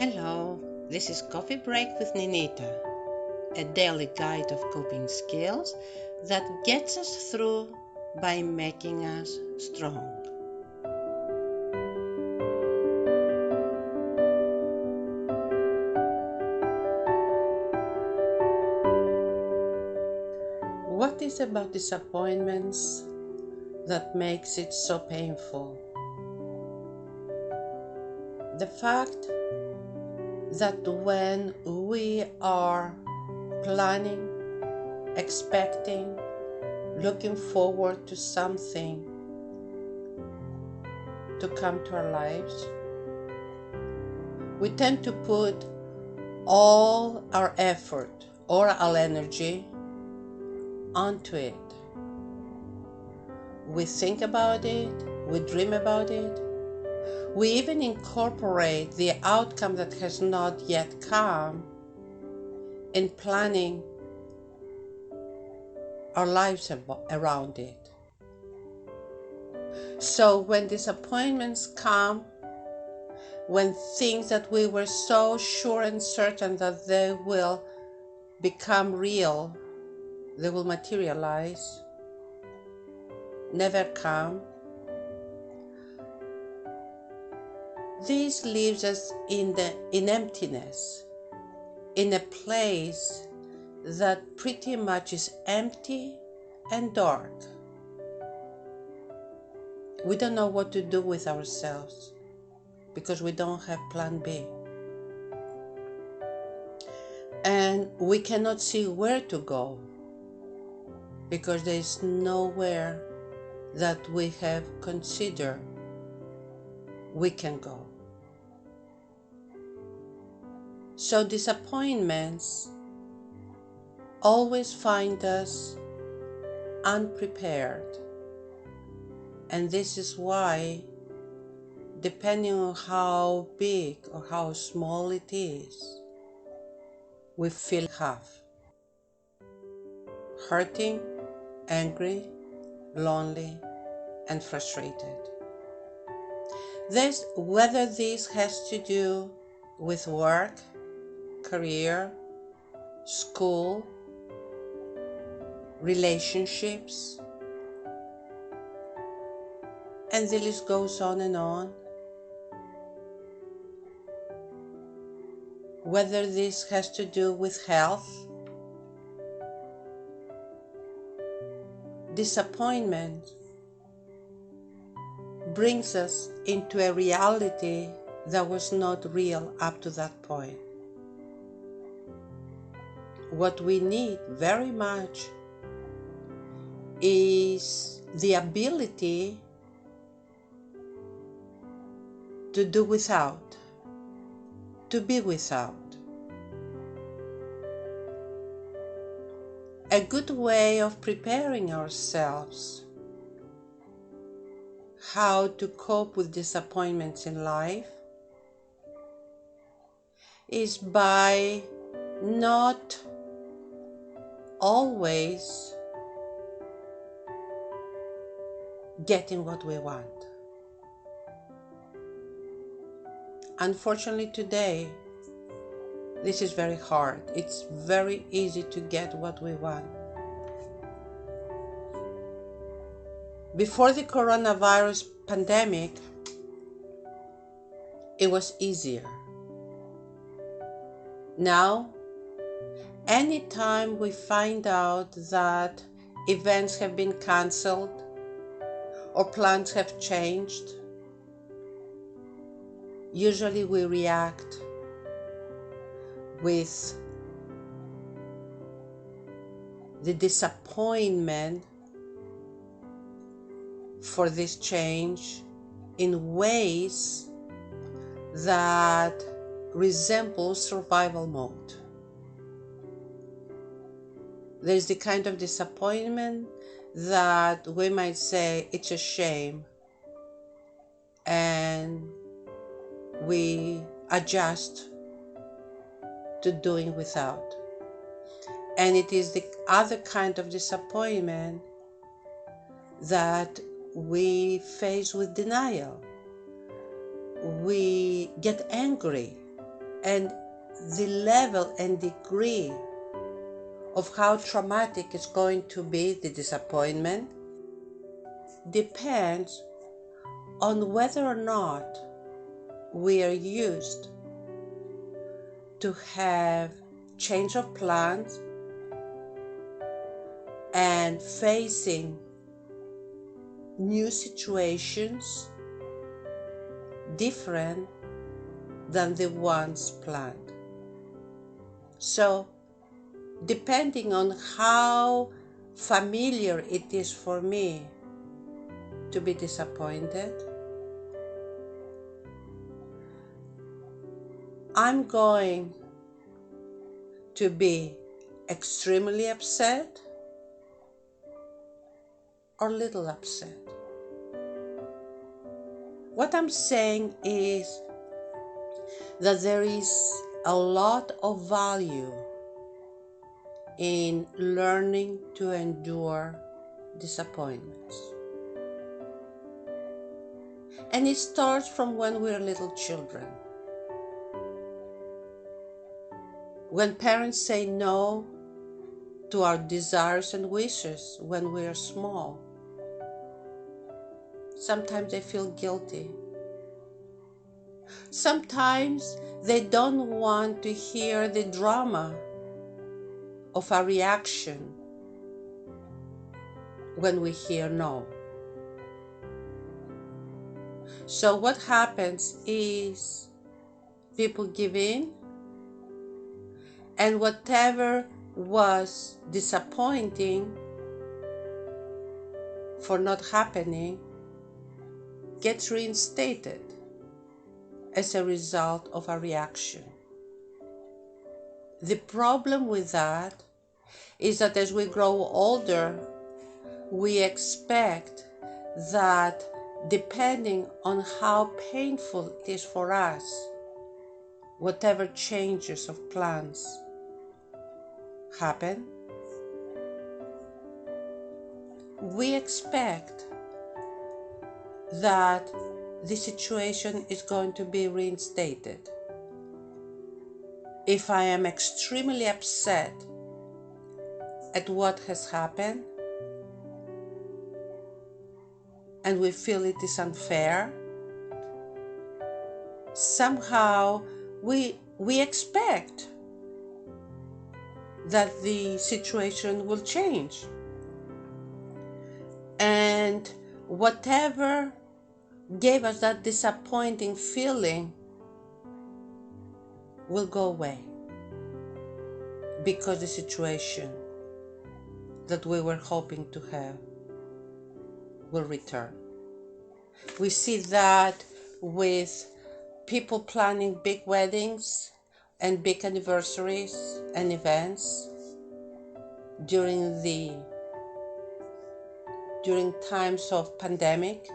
Hello, this is Coffee Break with Ninita, a daily guide of coping skills that gets us through by making us strong. What is about disappointments that makes it so painful? The fact that when we are planning, expecting, looking forward to something to come to our lives, we tend to put all our effort or our energy onto it. We think about it, we dream about it, we even incorporate the outcome that has not yet come in planning our lives around it. So when disappointments come, when things that we were so sure and certain that they will become real, they will materialize, never come, this leaves us in emptiness, in a place that pretty much is empty and dark. We don't know what to do with ourselves because we don't have plan B. And we cannot see where to go because there is nowhere that we have considered we can go. So disappointments always find us unprepared. And this is why, depending on how big or how small it is, we feel half. Hurting, angry, lonely, and frustrated. Whether this has to do with work, career, school, relationships, and the list goes on and on. Whether this has to do with health, disappointment brings us into a reality that was not real up to that point. What we need very much is the ability to do without, to be without. A good way of preparing ourselves how to cope with disappointments in life is by not always getting what we want. Unfortunately today, this is very hard. It's very easy to get what we want. Before the coronavirus pandemic, it was easier. Now, anytime we find out that events have been cancelled or plans have changed, usually we react with the disappointment for this change in ways that resemble survival mode. There's the kind of disappointment that we might say it's a shame, and we adjust to doing without. And it is the other kind of disappointment that we face with denial. We get angry And the level and degree of how traumatic is going to be the disappointment depends on whether or not we are used to have change of plans and facing new situations different than the ones planned. So, depending on how familiar it is for me to be disappointed, I'm going to be extremely upset or little upset. What I'm saying is that there is a lot of value in learning to endure disappointments. And it starts from when we're little children. When parents say no to our desires and wishes when we are small, sometimes they feel guilty. Sometimes they don't want to hear the drama of our reaction when we hear no. So what happens is people give in, and whatever was disappointing for not happening gets reinstated as a result of our reaction. The problem with that is that as we grow older, we expect that depending on how painful it is for us, whatever changes of plans happen, we expect that the situation is going to be reinstated. If I am extremely upset at what has happened and we feel it is unfair, somehow we expect that the situation will change. And whatever gave us that disappointing feeling will go away because the situation that we were hoping to have will return. We see that with people planning big weddings and big anniversaries and events during times of pandemic,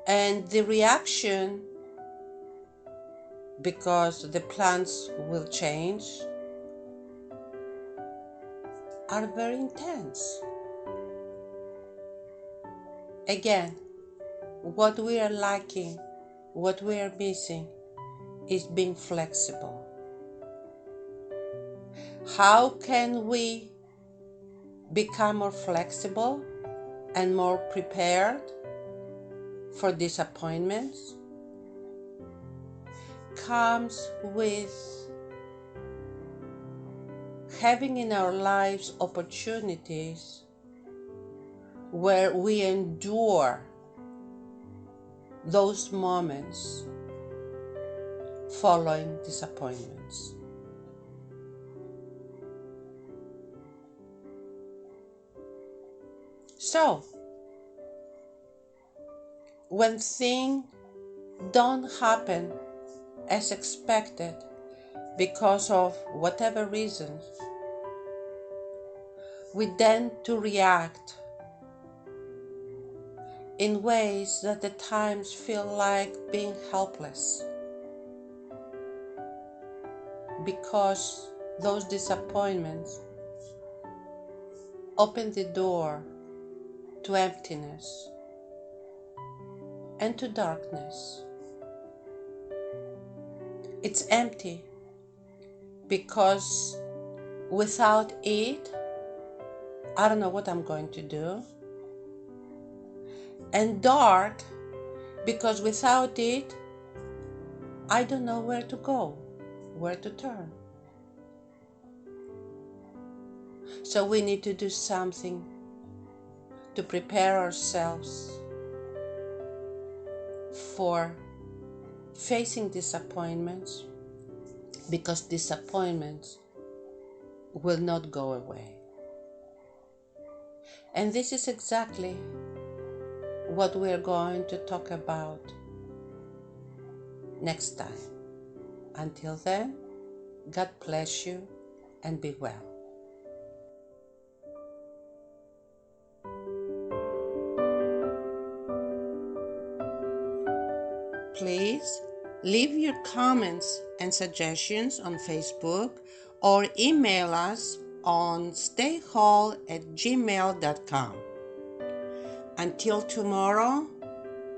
and the reaction, because the plans will change, are very intense. Again, what we are lacking, what we are missing, is being flexible. How can we become more flexible and more prepared for disappointments? Comes with having in our lives opportunities where we endure those moments following disappointments. So, when things don't happen as expected because of whatever reasons, we tend to react in ways that at times feel like being helpless, because those disappointments open the door to emptiness and to darkness. It's empty because without it, I don't know what I'm going to do. And dark because without it, I don't know where to go, where to turn. So we need to do something to prepare ourselves for facing disappointments, because disappointments will not go away. And this is exactly what we're going to talk about next time. Until then, God bless you and be well. Please leave your comments and suggestions on Facebook or email us on staywhole@gmail.com. Until tomorrow,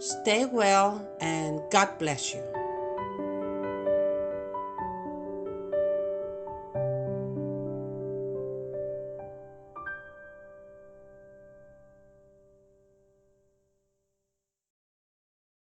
stay well and God bless you.